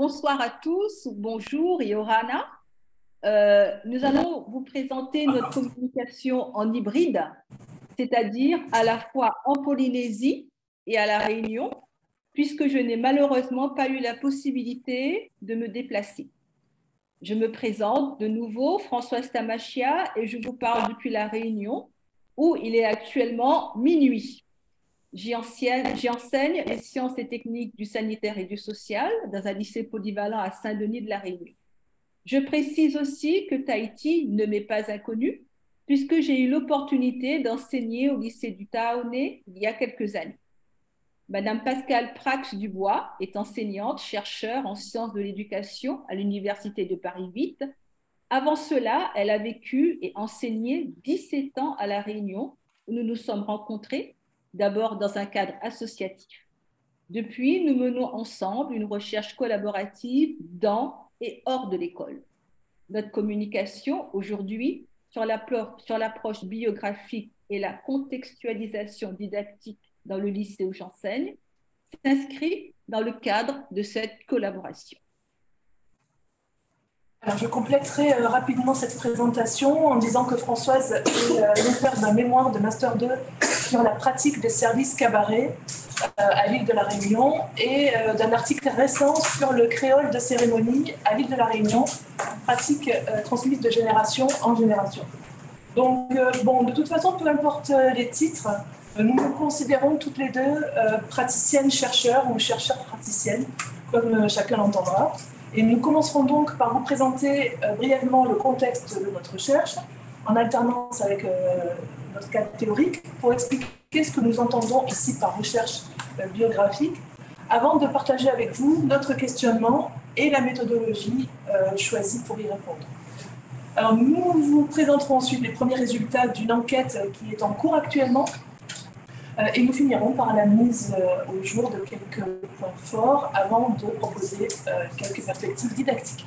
Bonsoir à tous, bonjour Yorana. Nous allons vous présenter notre communication en hybride, c'est-à-dire à la fois en Polynésie et à La Réunion, puisque je n'ai malheureusement pas eu la possibilité de me déplacer. Je me présente de nouveau, Françoise Tamachia, et je vous parle depuis La Réunion, où il est actuellement minuit. J'y enseigne les sciences et techniques du sanitaire et du social dans un lycée polyvalent à Saint-Denis de La Réunion. Je précise aussi que Tahiti ne m'est pas inconnu, puisque j'ai eu l'opportunité d'enseigner au lycée du Taoné il y a quelques années. Madame Pascale Prax-Dubois est enseignante, chercheure en sciences de l'éducation à l'Université de Paris 8. Avant cela, elle a vécu et enseigné 17 ans à La Réunion, où nous nous sommes rencontrés, d'abord dans un cadre associatif. Depuis, nous menons ensemble une recherche collaborative dans et hors de l'école. Notre communication aujourd'hui sur l'approche biographique et la contextualisation didactique dans le lycée où j'enseigne s'inscrit dans le cadre de cette collaboration. Alors, je compléterai rapidement cette présentation en disant que Françoise est l'auteure d'un mémoire de Master 2 sur la pratique des services cabarets à l'île de la Réunion et d'un article récent sur le créole de cérémonie à l'île de la Réunion, pratique transmise de génération en génération. Donc, de toute façon, peu importe les titres, nous nous considérons toutes les deux praticiennes chercheurs ou chercheurs praticiennes, comme chacun l'entendra. Et nous commencerons donc par vous présenter brièvement le contexte de notre recherche, en alternance avec notre cadre théorique, pour expliquer ce que nous entendons ici par recherche biographique, avant de partager avec vous notre questionnement et la méthodologie choisie pour y répondre. Alors, nous vous présenterons ensuite les premiers résultats d'une enquête qui est en cours actuellement, et nous finirons par la mise au jour de quelques points forts avant de proposer quelques perspectives didactiques.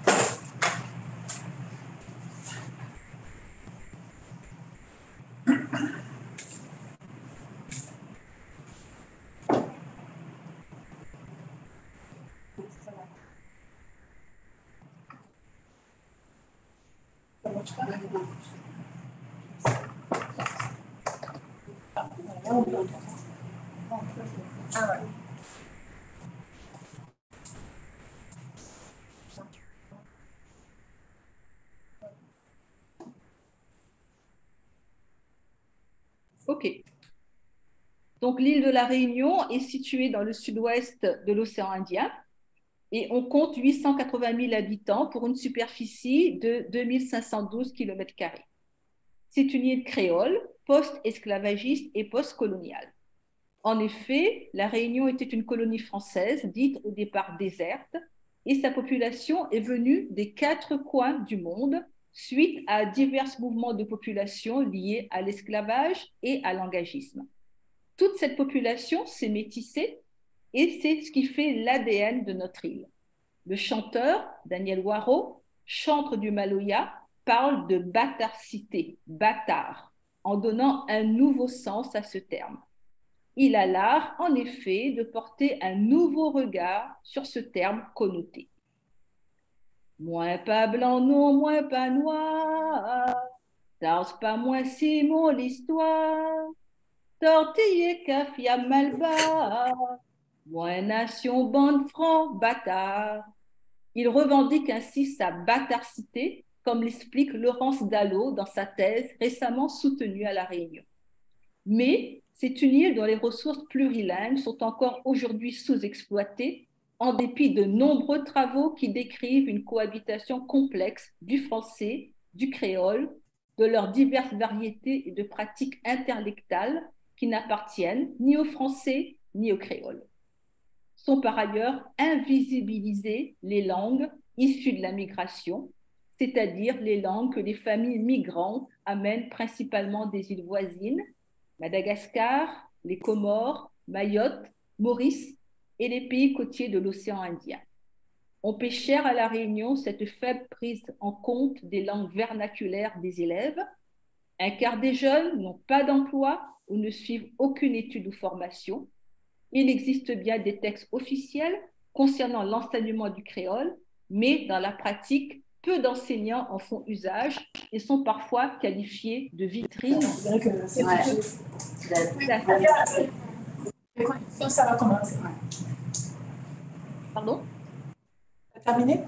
Ça marche pas ? OK. Donc, l'île de la Réunion est située dans le sud-ouest de l'océan Indien et on compte 880 000 habitants pour une superficie de 2512 km². C'est une île créole, post-esclavagiste et post-coloniale. En effet, la Réunion était une colonie française, dite au départ déserte, et sa population est venue des 4 coins du monde suite à divers mouvements de population liés à l'esclavage et à l'engagisme. Toute cette population s'est métissée et c'est ce qui fait l'ADN de notre île. Le chanteur, Daniel Waro, chantre du Maloya, parle de bâtarcité, bâtard, en donnant un nouveau sens à ce terme. Il a l'art, en effet, de porter un nouveau regard sur ce terme connoté. Moins pas blanc, non, moins pas noir, t'as pas moins Simon l'histoire, tortillé café à malba, moins nation, bande franc, bâtard. Il revendique ainsi sa bâtardicité, comme l'explique Laurence Dallot dans sa thèse récemment soutenue à La Réunion. Mais c'est une île dont les ressources plurilingues sont encore aujourd'hui sous-exploitées, en dépit de nombreux travaux qui décrivent une cohabitation complexe du français, du créole, de leurs diverses variétés et de pratiques interlectales qui n'appartiennent ni au français ni au créole. Sont par ailleurs invisibilisées les langues issues de la migration, c'est-à-dire les langues que les familles migrantes amènent principalement des îles voisines, Madagascar, les Comores, Mayotte, Maurice et les pays côtiers de l'océan Indien. On paie cher à La Réunion cette faible prise en compte des langues vernaculaires des élèves. Un quart des jeunes n'ont pas d'emploi ou ne suivent aucune étude ou formation. Il existe bien des textes officiels concernant l'enseignement du créole, mais dans la pratique, peu d'enseignants en font usage et sont parfois qualifiés de vitrines. C'est vrai que c'est ça va commencer. Pardon? Terminé?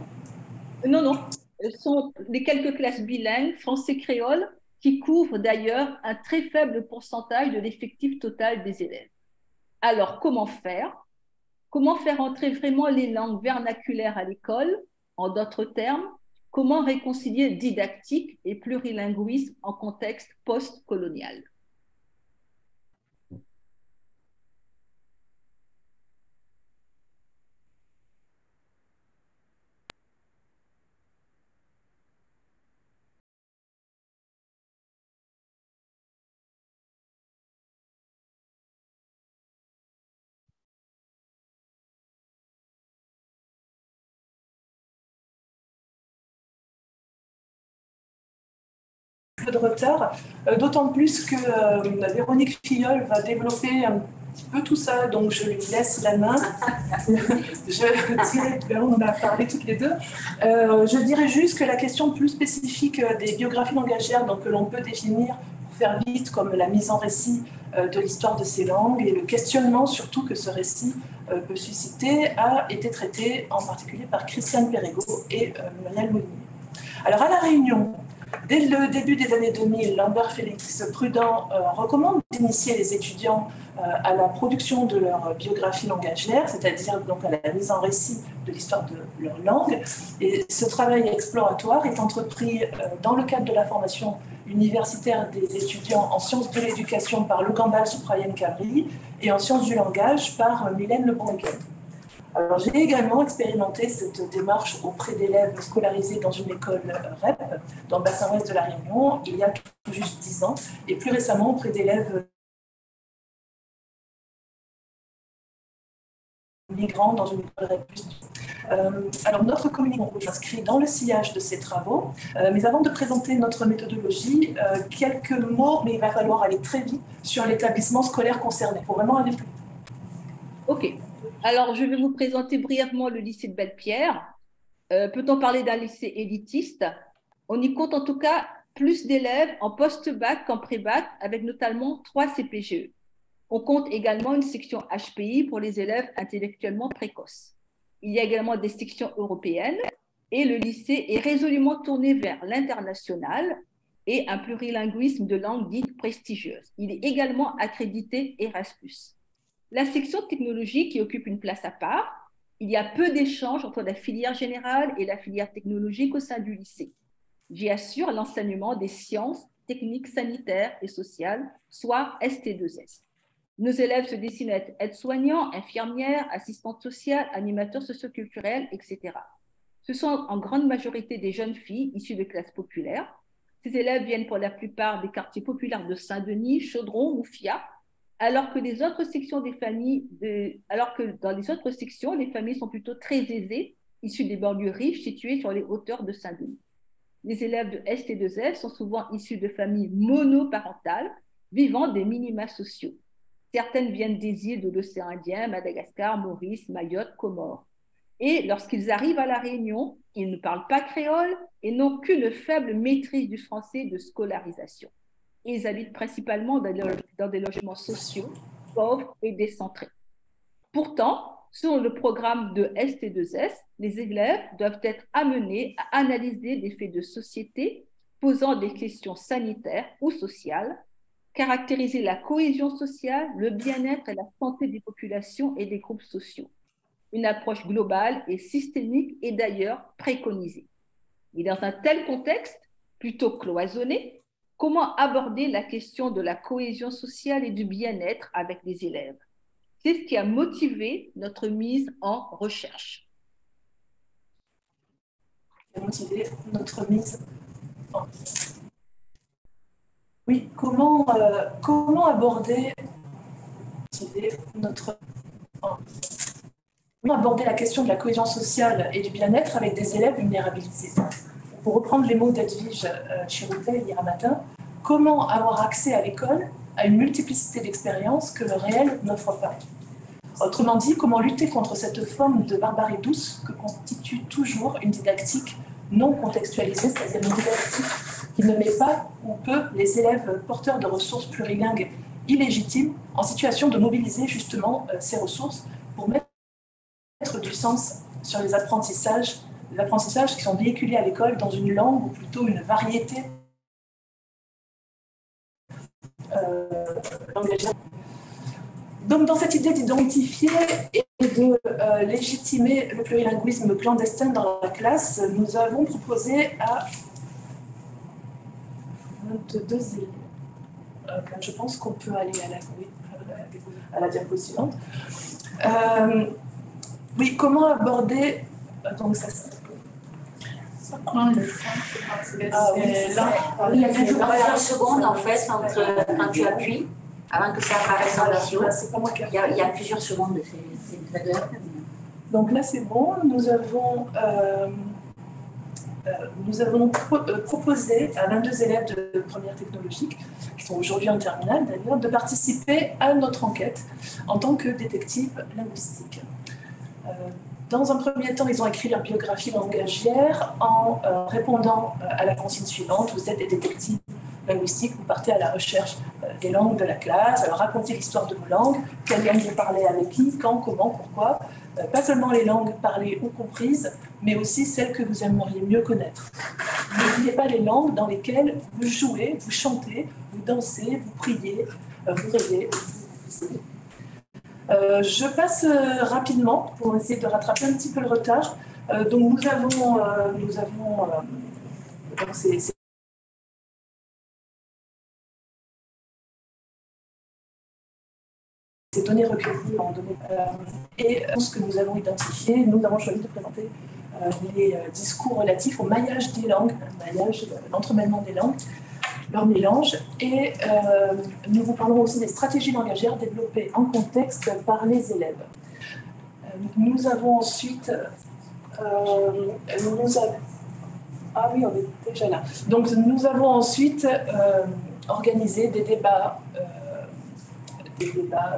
Non, non. Ce sont les quelques classes bilingues, français-créole, qui couvrent d'ailleurs un très faible pourcentage de l'effectif total des élèves. Alors, comment faire? Comment faire entrer vraiment les langues vernaculaires à l'école? En d'autres termes, comment réconcilier didactique et plurilinguisme en contexte post-colonial? De retard, d'autant plus que Véronique Filleul va développer un petit peu tout ça, donc je lui laisse la main. On en a parlé toutes les deux. Je dirais juste que la question plus spécifique des biographies langagières, donc, que l'on peut définir pour faire vite comme la mise en récit de l'histoire de ces langues et le questionnement surtout que ce récit peut susciter, a été traité en particulier par Christiane Perregaux et Muriel Monnier. Alors à La Réunion, dès le début des années 2000, Lambert Félix Prudent recommande d'initier les étudiants à la production de leur biographie langagière, c'est-à-dire donc à la mise en récit de l'histoire de leur langue. Et ce travail exploratoire est entrepris dans le cadre de la formation universitaire des étudiants en sciences de l'éducation par Lugambal Souprayen Cabri et en sciences du langage par Mylène Lebon-Heguen. Alors, j'ai également expérimenté cette démarche auprès d'élèves scolarisés dans une école REP, dans le bassin ouest de La Réunion, il y a tout juste 10 ans, et plus récemment auprès d'élèves migrants dans une école REP. Alors, notre communication s'inscrit dans le sillage de ces travaux, mais avant de présenter notre méthodologie, quelques mots, mais il va falloir aller très vite, sur l'établissement scolaire concerné. Il faut vraiment aller plus vite. OK. Alors, je vais vous présenter brièvement le lycée de Belle-Pierre. Peut-on parler d'un lycée élitiste? On y compte en tout cas plus d'élèves en post-bac qu'en pré-bac, avec notamment 3 CPGE. On compte également une section HPI pour les élèves intellectuellement précoces. Il y a également des sections européennes et le lycée est résolument tourné vers l'international et un plurilinguisme de langue dite prestigieuse. Il est également accrédité Erasmus. La section technologique qui occupe une place à part, il y a peu d'échanges entre la filière générale et la filière technologique au sein du lycée. J'y assure l'enseignement des sciences, techniques, sanitaires et sociales, soit ST2S. Nos élèves se dessinent à être aides-soignants, infirmières, assistantes sociales, animateurs socioculturels, etc. Ce sont en grande majorité des jeunes filles issues de classes populaires. Ces élèves viennent pour la plupart des quartiers populaires de Saint-Denis, Chaudron ou Fiat, alors que dans les autres sections, les familles sont plutôt très aisées, issues des banlieues riches situées sur les hauteurs de Saint-Denis. Les élèves de ST2F sont souvent issus de familles monoparentales, vivant des minima sociaux. Certaines viennent des îles de l'océan Indien, Madagascar, Maurice, Mayotte, Comores. Et lorsqu'ils arrivent à La Réunion, ils ne parlent pas créole et n'ont qu'une faible maîtrise du français de scolarisation. Ils habitent principalement dans des logements sociaux, pauvres et décentrés. Pourtant, selon le programme de ST2S, les élèves doivent être amenés à analyser des faits de société posant des questions sanitaires ou sociales, caractériser la cohésion sociale, le bien-être et la santé des populations et des groupes sociaux. Une approche globale et systémique est d'ailleurs préconisée. Et dans un tel contexte, plutôt cloisonné, comment aborder la question de la cohésion sociale et du bien-être avec les élèves? C'est ce qui a motivé notre mise en recherche. Motiver notre mise en... Oui, comment aborder la question de la cohésion sociale et du bien-être avec des élèves vulnérabilisés? Pour reprendre les mots d'Edwige Chiroutet hier matin, comment avoir accès à l'école à une multiplicité d'expériences que le réel n'offre pas? Autrement dit, comment lutter contre cette forme de barbarie douce que constitue toujours une didactique non contextualisée, c'est-à-dire une didactique qui ne met pas ou peu les élèves porteurs de ressources plurilingues illégitimes en situation de mobiliser justement ces ressources pour mettre du sens sur les apprentissages qui sont véhiculés à l'école dans une langue ou plutôt une variété langagière. Donc, dans cette idée d'identifier et de légitimer le plurilinguisme clandestin dans la classe, nous avons proposé à 22 élèves. Je pense qu'on peut aller à la diapo suivante. Oui, comment aborder... Donc, ça prend le temps. Il y a toujours plusieurs secondes, en fait, quand tu appuies. Avant que ça apparaisse en version, il y a plusieurs secondes de ces traders. Donc là, c'est bon. Nous avons proposé à 22 élèves de première technologique, qui sont aujourd'hui en terminale d'ailleurs, de participer à notre enquête en tant que détective linguistique. Dans un premier temps, ils ont écrit leur biographie langagière en répondant à la consigne suivante: vous êtes des détectives linguistiques, vous partez à la recherche des langues de la classe, alors racontez l'histoire de vos langues, quelle langue vous parlez avec qui, quand, comment, pourquoi, pas seulement les langues parlées ou comprises, mais aussi celles que vous aimeriez mieux connaître. N'oubliez pas les langues dans lesquelles vous jouez, vous chantez, vous dansez, vous priez, vous rêvez, vous lisez. Je passe rapidement pour essayer de rattraper un petit peu le retard. Donc nous avons ces données recueillies en données. Et ce que nous avons identifié, nous avons choisi de présenter les discours relatifs au maillage des langues, l'entremêlement des langues, leur mélange. Et nous vous parlerons aussi des stratégies langagières développées en contexte par les élèves. Nous avons ensuite... Ah oui, on est déjà là. Donc nous avons ensuite organisé des débats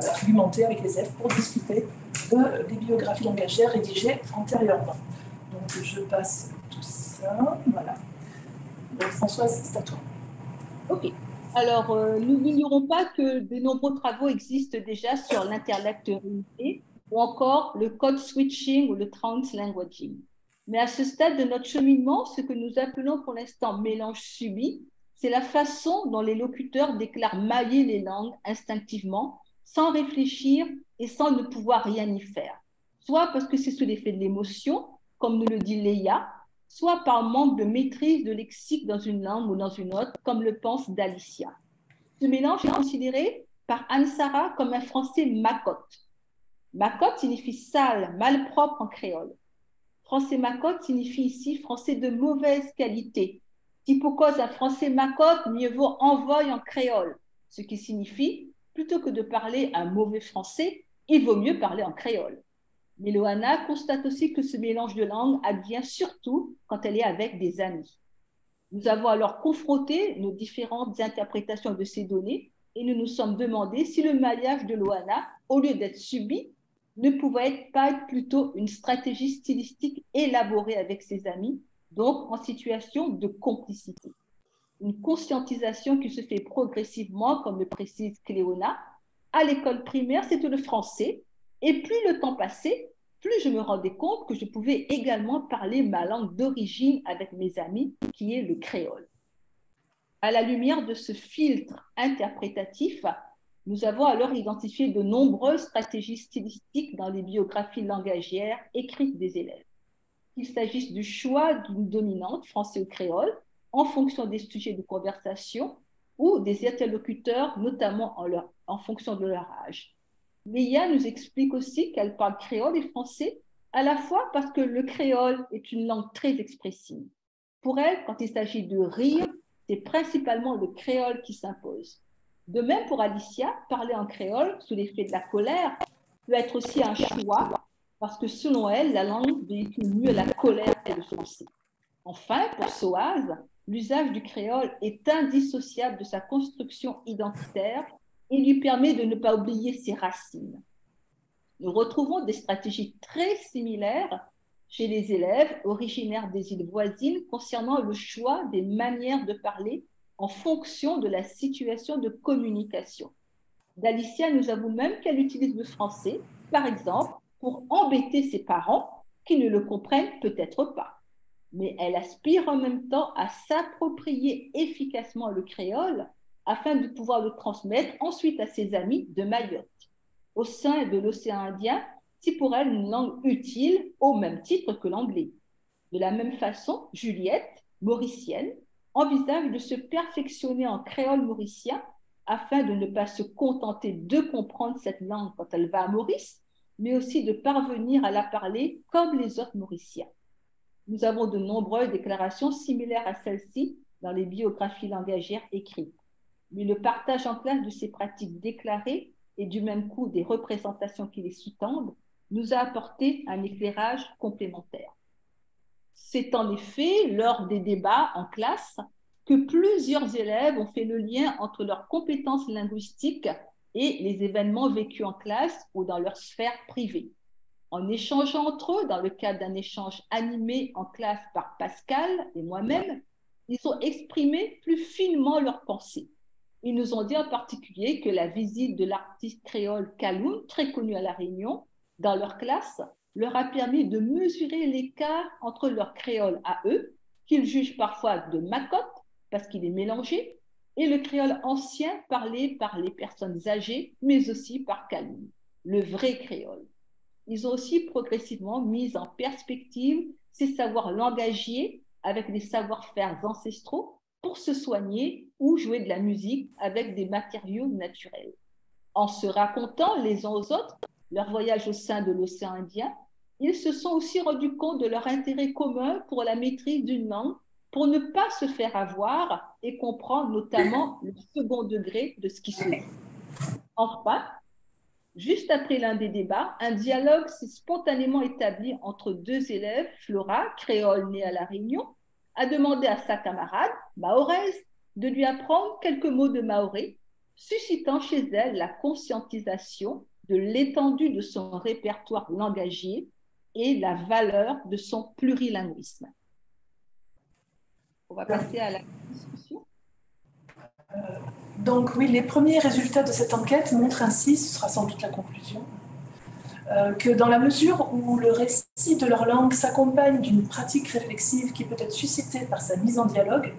argumentés avec les élèves pour discuter des biographies langagières rédigées antérieurement. Donc je passe tout ça, voilà. Donc Françoise, c'est à toi. Ok. Alors, nous n'ignorons pas que de nombreux travaux existent déjà sur l'interlectualité ou encore le code switching ou le translanguaging. Mais à ce stade de notre cheminement, ce que nous appelons pour l'instant mélange subi, c'est la façon dont les locuteurs déclarent mailler les langues instinctivement, sans réfléchir et sans ne pouvoir rien y faire. Soit parce que c'est sous l'effet de l'émotion, comme nous le dit Léa, soit par manque de maîtrise de lexique dans une langue ou dans une autre, comme le pense Dalicia. Ce mélange est considéré par Anne-Sara comme un français macotte. Macotte signifie sale, malpropre en créole. Français macotte signifie ici français de mauvaise qualité. Si pour cause un français macotte, mieux vaut envoie en créole, ce qui signifie, plutôt que de parler un mauvais français, il vaut mieux parler en créole. Mais Loana constate aussi que ce mélange de langues advient surtout quand elle est avec des amis. Nous avons alors confronté nos différentes interprétations de ces données et nous nous sommes demandé si le maillage de Loana, au lieu d'être subi, ne pouvait pas être plutôt une stratégie stylistique élaborée avec ses amis, donc en situation de complicité. Une conscientisation qui se fait progressivement, comme le précise Cléona. À l'école primaire, c'était le français, et plus le temps passait, plus je me rendais compte que je pouvais également parler ma langue d'origine avec mes amis, qui est le créole. À la lumière de ce filtre interprétatif, nous avons alors identifié de nombreuses stratégies stylistiques dans les biographies langagières écrites des élèves. Qu'il s'agisse du choix d'une dominante, français ou créole, en fonction des sujets de conversation ou des interlocuteurs, notamment en fonction de leur âge. Léa nous explique aussi qu'elle parle créole et français, à la fois parce que le créole est une langue très expressive. Pour elle, quand il s'agit de rire, c'est principalement le créole qui s'impose. De même pour Alicia, parler en créole sous l'effet de la colère peut être aussi un choix parce que selon elle, la langue véhicule mieux la colère que le français. Enfin, pour Soaz, l'usage du créole est indissociable de sa construction identitaire et lui permet de ne pas oublier ses racines. Nous retrouvons des stratégies très similaires chez les élèves originaires des îles voisines concernant le choix des manières de parler en fonction de la situation de communication. D'Alicia nous avoue même qu'elle utilise le français, par exemple, pour embêter ses parents qui ne le comprennent peut-être pas. Mais elle aspire en même temps à s'approprier efficacement le créole afin de pouvoir le transmettre ensuite à ses amis de Mayotte. Au sein de l'océan Indien, c'est pour elle une langue utile au même titre que l'anglais. De la même façon, Juliette, mauricienne, envisage de se perfectionner en créole mauricien afin de ne pas se contenter de comprendre cette langue quand elle va à Maurice, mais aussi de parvenir à la parler comme les autres Mauriciens. Nous avons de nombreuses déclarations similaires à celle-ci dans les biographies langagières écrites. Mais le partage en classe de ces pratiques déclarées et du même coup des représentations qui les sous-tendent nous a apporté un éclairage complémentaire. C'est en effet lors des débats en classe que plusieurs élèves ont fait le lien entre leurs compétences linguistiques et les événements vécus en classe ou dans leur sphère privée. En échangeant entre eux, dans le cadre d'un échange animé en classe par Pascal et moi-même, ils ont exprimé plus finement leurs pensées. Ils nous ont dit en particulier que la visite de l'artiste créole Kaloum, très connu à La Réunion, dans leur classe, leur a permis de mesurer l'écart entre leur créole à eux, qu'ils jugent parfois de macotte, parce qu'il est mélangé, et le créole ancien parlé par les personnes âgées, mais aussi par Kaloum, le vrai créole. Ils ont aussi progressivement mis en perspective ces savoirs langagiers avec des savoir-faire ancestraux pour se soigner ou jouer de la musique avec des matériaux naturels. En se racontant les uns aux autres leur voyage au sein de l'océan Indien, ils se sont aussi rendus compte de leur intérêt commun pour la maîtrise d'une langue, pour ne pas se faire avoir et comprendre notamment le second degré de ce qui se dit. Enfin, juste après l'un des débats, un dialogue s'est spontanément établi entre deux élèves. Flora, créole née à La Réunion, a demandé à sa camarade, mahoraise, de lui apprendre quelques mots de maoré, suscitant chez elle la conscientisation de l'étendue de son répertoire langagier et la valeur de son plurilinguisme. On va passer à la discussion. Donc oui, les premiers résultats de cette enquête montrent ainsi, ce sera sans doute la conclusion, que dans la mesure où le récit de leur langue s'accompagne d'une pratique réflexive qui peut être suscitée par sa mise en dialogue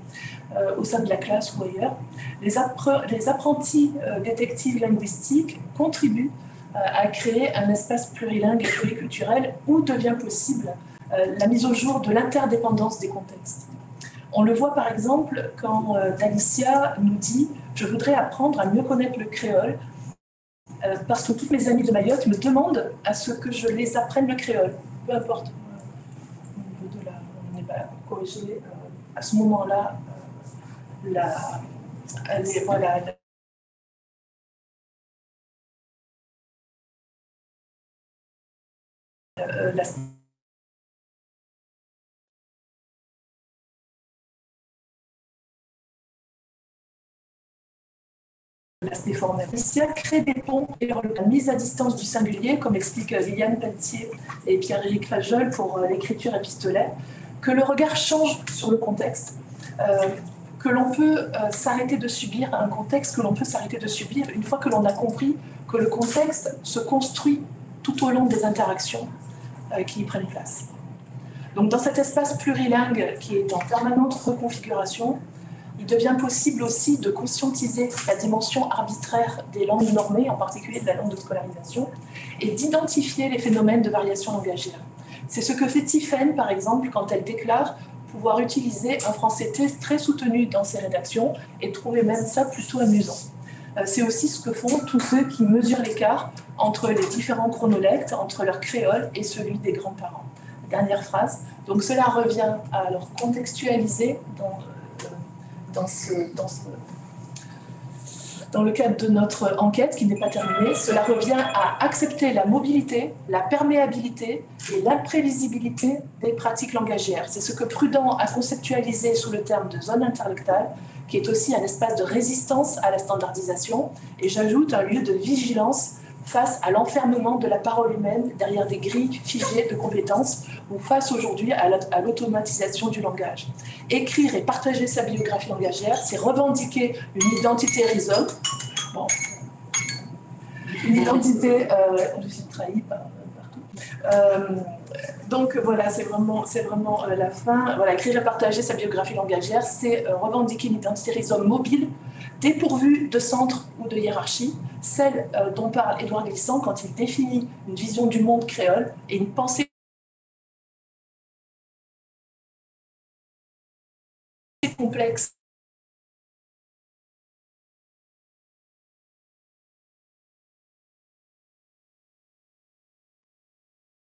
au sein de la classe ou ailleurs, les apprentis détectives linguistiques contribuent à créer un espace plurilingue et pluriculturel où devient possible la mise au jour de l'interdépendance des contextes. On le voit par exemple quand Dalicia nous dit « Je voudrais apprendre à mieux connaître le créole parce que toutes mes amies de Mayotte me demandent à ce que je les apprenne le créole. » Peu importe, au niveau de on n'est pas corrigé. À ce moment-là, l'aspect formel. Alicia crée des ponts et la mise à distance du singulier, comme explique Liliane Pelletier et Pierre-Éric Fajol pour l'écriture épistolaire, que le regard change sur le contexte, que l'on peut s'arrêter de subir un contexte, que l'on peut s'arrêter de subir une fois que l'on a compris que le contexte se construit tout au long des interactions qui y prennent place. Donc dans cet espace plurilingue qui est en permanente reconfiguration, il devient possible aussi de conscientiser la dimension arbitraire des langues normées, en particulier de la langue de scolarisation, et d'identifier les phénomènes de variation langagière. C'est ce que fait Tiphaine, par exemple, quand elle déclare pouvoir utiliser un français très soutenu dans ses rédactions et trouver même ça plutôt amusant. C'est aussi ce que font tous ceux qui mesurent l'écart entre les différents chronolectes, entre leur créole et celui des grands-parents. Dernière phrase. Donc cela revient à leur contextualiser dans le cadre de notre enquête qui n'est pas terminée, cela revient à accepter la mobilité, la perméabilité et l'imprévisibilité des pratiques langagières. C'est ce que Prudent a conceptualisé sous le terme de zone interlectale, qui est aussi un espace de résistance à la standardisation, et j'ajoute un lieu de vigilance face à l'enfermement de la parole humaine derrière des grilles figées de compétences ou face aujourd'hui à l'automatisation du langage. Écrire et partager sa biographie langagière, c'est revendiquer une identité rhizome, bon, une identité, je suis trahie partout. Donc voilà, c'est vraiment la fin. Voilà, écrire et partager sa biographie langagière, c'est revendiquer une identité rhizome mobile, dépourvue de centre ou de hiérarchie, celle dont parle Édouard Glissant quand il définit une vision du monde créole et une pensée complexe.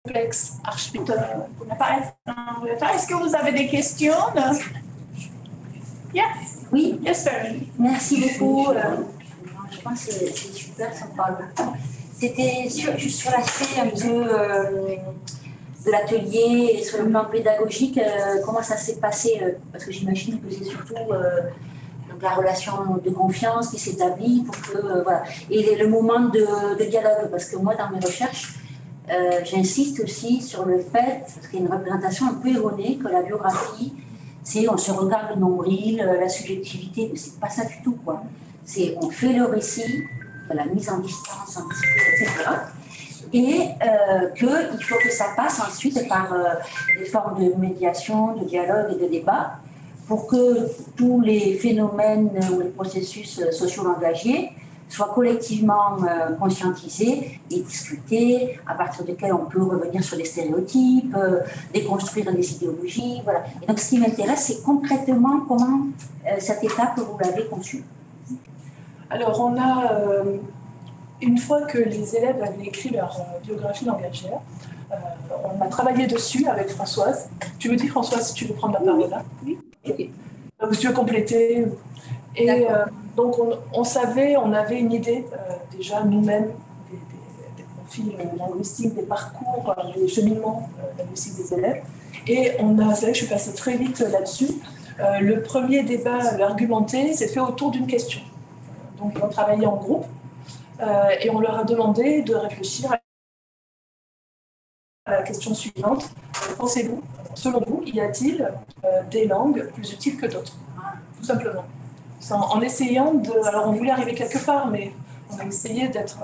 Est-ce que vous avez des questions? Yeah. Oui, Yes, sir. merci beaucoup. Je pense que c'est super, ça parle. C'était juste sur l'aspect un peu de l'atelier et sur le plan pédagogique, comment ça s'est passé, parce que j'imagine que c'est surtout donc la relation de confiance qui s'établit pour que, voilà. Et le moment de dialogue, parce que moi, dans mes recherches, j'insiste aussi sur le fait, parce qu'il y a une représentation un peu erronée, que la biographie, c'est on se regarde le nombril, la subjectivité, mais c'est pas ça du tout, quoi. C'est on fait le récit, la mise en distance un petit peu, etc. Et qu'il faut que ça passe ensuite par des formes de médiation, de dialogue et de débat pour que tous les phénomènes ou les processus socio-langagiers soient collectivement conscientisés et discutés, à partir desquels on peut revenir sur des stéréotypes, déconstruire des idéologies. Voilà. Et donc ce qui m'intéresse, c'est concrètement comment cette étape, vous l'avez conçue. Alors on a, une fois que les élèves avaient écrit leur biographie langagière, on a travaillé dessus avec Françoise. Tu me dis Françoise si tu veux prendre la parole là? Oui. Okay. Ou si tu veux compléter. Et donc on savait, on avait une idée déjà nous-mêmes des profils linguistiques, des parcours, des cheminements linguistiques des élèves. Et c'est vrai que je suis passée très vite là-dessus. Le premier débat argumenté s'est fait autour d'une question. Donc ils ont travaillé en groupe et on leur a demandé de réfléchir à la question suivante. Pensez-vous, selon vous, y a-t-il des langues plus utiles que d'autres? Tout simplement. En essayant de... Alors on voulait arriver quelque part, mais on a essayé d'être...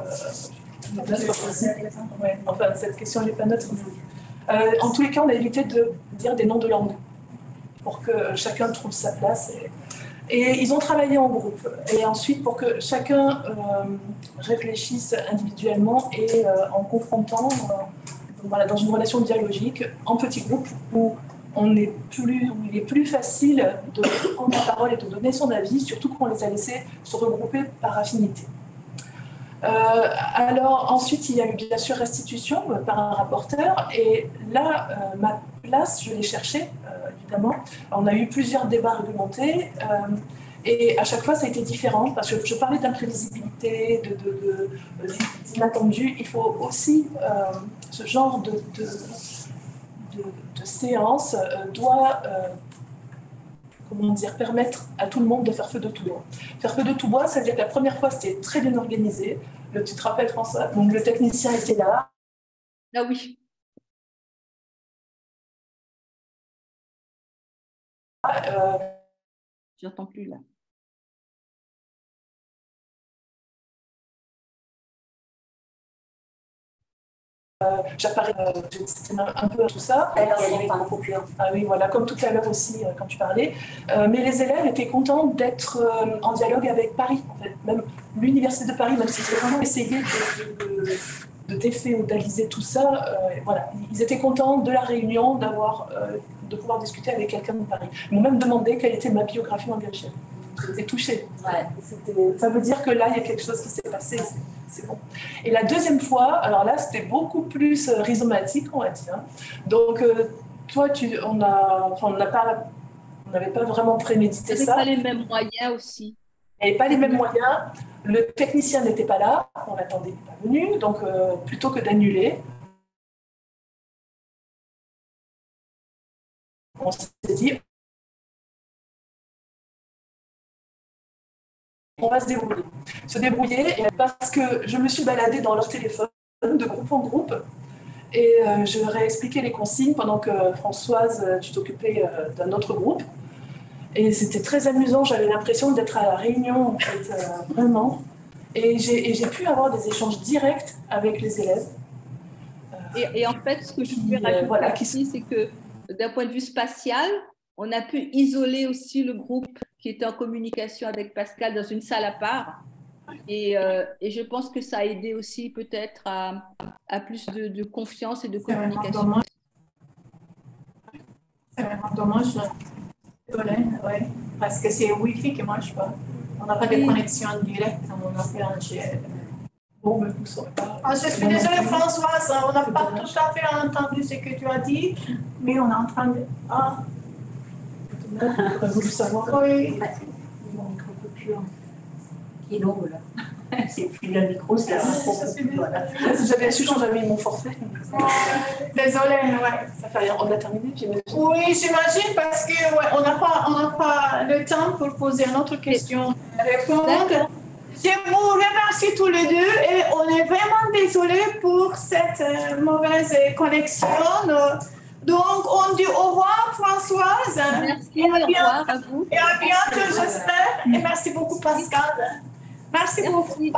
ouais, enfin, cette question n'est pas neutre. En tous les cas, on a évité de dire des noms de langues pour que chacun trouve sa place. Et ils ont travaillé en groupe. Et ensuite, pour que chacun réfléchisse individuellement et en confrontant, voilà, dans une relation dialogique, en petits groupes, où il est plus facile de prendre la parole et de donner son avis, surtout qu'on les a laissés se regrouper par affinité. Alors ensuite, il y a eu bien sûr restitution par un rapporteur, et là, ma place, je l'ai cherchée, évidemment. On a eu plusieurs débats argumentés, et à chaque fois, ça a été différent, parce que je parlais d'imprévisibilité, d'inattendu. Il faut aussi, ce genre de séance doit comment dire, permettre à tout le monde de faire feu de tout bois. Faire feu de tout bois, ça veut dire que la première fois, c'était très bien organisé. Tu te rappelles, François? Donc, le technicien était là. Ah oui. Je n'entends plus là. J'apparais, c'était un peu tout ça. Ah oui, voilà, comme tout à l'heure aussi, quand tu parlais. Mais les élèves étaient contents d'être en dialogue avec Paris, en fait. Même l'Université de Paris, même si j'ai vraiment essayé de déféodaliser tout ça, voilà. Ils étaient contents de la réunion, de pouvoir discuter avec quelqu'un de Paris. Ils m'ont même demandé quelle était ma biographie langagière. J'étais touchée. Ouais. Ça veut dire que là, il y a quelque chose qui s'est passé. C'est bon. Et la deuxième fois, alors là, c'était beaucoup plus rhizomatique, on va dire. Donc, toi, on n'avait pas vraiment prémédité ça. Il n'y avait pas les mêmes moyens aussi. Il n'y avait pas les mêmes moyens. Le technicien n'était pas là. On l'attendait, il n'est pas venu. Donc, plutôt que d'annuler, on s'est dit, on va se débrouiller, et parce que je me suis baladée dans leur téléphone de groupe en groupe et je leur ai expliqué les consignes pendant que Françoise, tu t'occupais d'un autre groupe. Et c'était très amusant, j'avais l'impression d'être à la réunion, en fait, vraiment. Et j'ai pu avoir des échanges directs avec les élèves. Et en fait, ce que je voulais rajouter voilà, ici, c'est que d'un point de vue spatial, on a pu isoler aussi le groupe qui était en communication avec Pascal dans une salle à part. Et je pense que ça a aidé aussi peut-être à plus de confiance et de communication. C'est vraiment dommage. Oui, parce que c'est Wi-Fi qui ne marche pas. On n'a pas de connexion directe, on a fait un GL. Bon, mais vous ne saurez pas. Je suis désolée, Françoise, on n'a pas tout à fait entendu ce que tu as dit, mais on est en train de. Ah. Vous voulu savoir. Oui. Mon micro peut plus qui est long, là. C'est plus le micro, c'est un micro. Voilà. J'avais su quand j'avais mis mon forfait. Désolée, ouais. Ça fait rien, on a terminé, j'imagine. Oui, j'imagine, parce que on n'a pas le temps pour poser une autre question. Répondre. Je vous remercie tous les deux et on est vraiment désolé pour cette mauvaise connexion. Donc, on dit au revoir, Françoise. Merci, au revoir à vous. Et à bientôt, j'espère. Et merci beaucoup, Pascal. Merci beaucoup.